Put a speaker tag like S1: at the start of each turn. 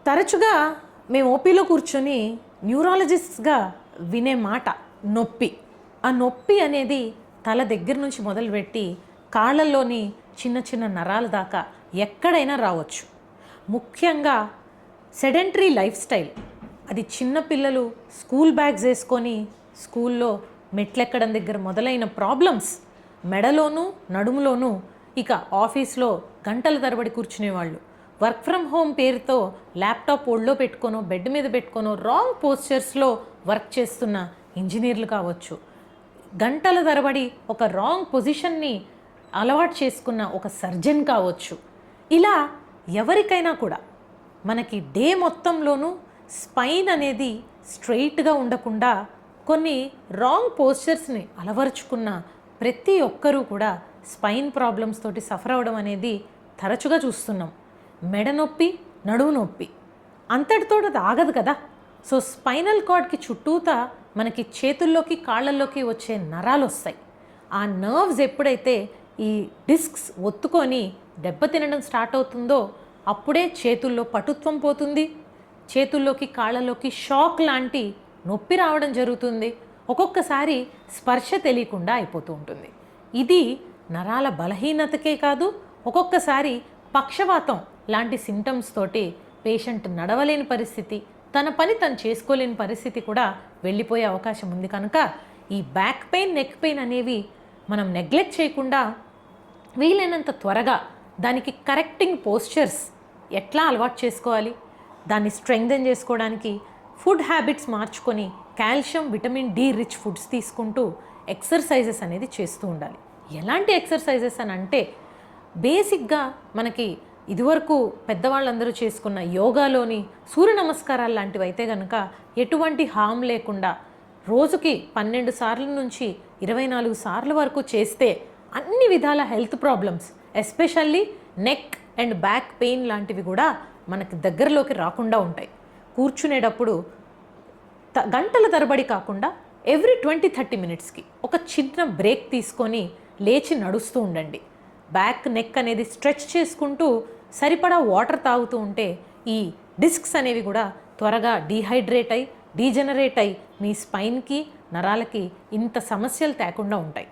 S1: తరచుగా మేము ఓపీలో కూర్చొని న్యూరాలజిస్ట్గా వినే మాట నొప్పి. ఆ నొప్పి అనేది తల దగ్గర నుంచి మొదలుపెట్టి కాళ్ళల్లోని చిన్న చిన్న నరాల దాకా ఎక్కడైనా రావచ్చు. ముఖ్యంగా సెడెంటరీ లైఫ్ స్టైల్, అది చిన్నపిల్లలు స్కూల్ బ్యాగ్స్ వేసుకొని స్కూల్లో మెట్లెక్కడం దగ్గర మొదలైన ప్రాబ్లమ్స్, మెడలోనూ నడుములోనూ, ఇక ఆఫీస్లో గంటల తరబడి కూర్చునేవాళ్ళు, వర్క్ ఫ్రమ్ హోమ్ పేరుతో ల్యాప్టాప్ ఒళ్ళో పెట్టుకోనో బెడ్ మీద పెట్టుకోనో రాంగ్ పోస్చర్స్లో వర్క్ చేస్తున్న ఇంజనీర్లు కావచ్చు, గంటల తరబడి ఒక రాంగ్ పొజిషన్ని అలవాటు చేసుకున్న ఒక సర్జన్ కావచ్చు. ఇలా ఎవరికైనా కూడా మనకి డే మొత్తంలోనూ స్పైన్ అనేది స్ట్రెయిట్గా ఉండకుండా కొన్ని రాంగ్ పోస్చర్స్ని అలవరుచుకున్న ప్రతి ఒక్కరూ కూడా స్పైన్ ప్రాబ్లమ్స్ తోటి సఫర్ అవ్వడం అనేది తరచుగా చూస్తున్నాం. మెడ నొప్పి, నడుము నొప్పి అంతటితో అది ఆగదు కదా. సో స్పైనల్ కార్డ్కి చుట్టూతా మనకి చేతుల్లోకి కాళ్ళల్లోకి వచ్చే నరాలు వస్తాయి. ఆ నర్వ్స్ ఎప్పుడైతే ఈ డిస్క్స్ ఒత్తుకొని దెబ్బతినడం స్టార్ట్ అవుతుందో అప్పుడే చేతుల్లో పటుత్వం పోతుంది, చేతుల్లోకి కాళ్ళలోకి షాక్ లాంటి నొప్పి రావడం జరుగుతుంది. ఒక్కొక్కసారి స్పర్శ తెలియకుండా అయిపోతూ ఉంటుంది. ఇది నరాల బలహీనతకే కాదు, ఒక్కొక్కసారి పక్షవాతం లాంటి సిమ్టమ్స్ తోటి పేషెంట్ నడవలేని పరిస్థితి, తన పని తను చేసుకోలేని పరిస్థితి కూడా వెళ్ళిపోయే అవకాశం ఉంది. కనుక ఈ బ్యాక్ పెయిన్, నెక్ పెయిన్ అనేవి మనం నెగ్లెక్ట్ చేయకుండా వీలైనంత త్వరగా దానికి కరెక్టింగ్ పోస్చర్స్ ఎట్లా అలవాటు చేసుకోవాలి, దాన్ని స్ట్రెంగ్థెన్ చేసుకోవడానికి ఫుడ్ హ్యాబిట్స్ మార్చుకొని calcium, vitamin D rich foods తీసుకుంటూ ఎక్సర్సైజెస్ అనేది చేస్తూ ఉండాలి. ఎలాంటి ఎక్సర్సైజెస్ అని అంటే బేసిక్గా మనకి ఇదివరకు పెద్దవాళ్ళందరూ చేసుకున్న యోగాలోని సూర్య నమస్కారాలు లాంటివి అయితే కనుక ఎటువంటి హామ్ లేకుండా రోజుకి 12 సార్లు నుంచి 24 సార్లు వరకు చేస్తే అన్ని విధాల health problems, especially neck and back pain లాంటివి కూడా మనకి దగ్గరలోకి రాకుండా ఉంటాయి. కూర్చునేటప్పుడు గంటల తరబడి కాకుండా ఎవ్రీ 20-30 మినిట్స్కి ఒక చిన్న బ్రేక్ తీసుకొని లేచి నడుస్తూ ఉండండి. బ్యాక్, నెక్ అనేది స్ట్రెచ్ చేసుకుంటూ సరిపడా వాటర్ తాగుతూ ఉంటే ఈ డిస్క్స్ అనేవి కూడా త్వరగా డీహైడ్రేట్ అయి, డీజనరేట్ అయి మీ స్పైన్కి, నరాలకి ఇంత సమస్యలు తేకుండా ఉంటాయి.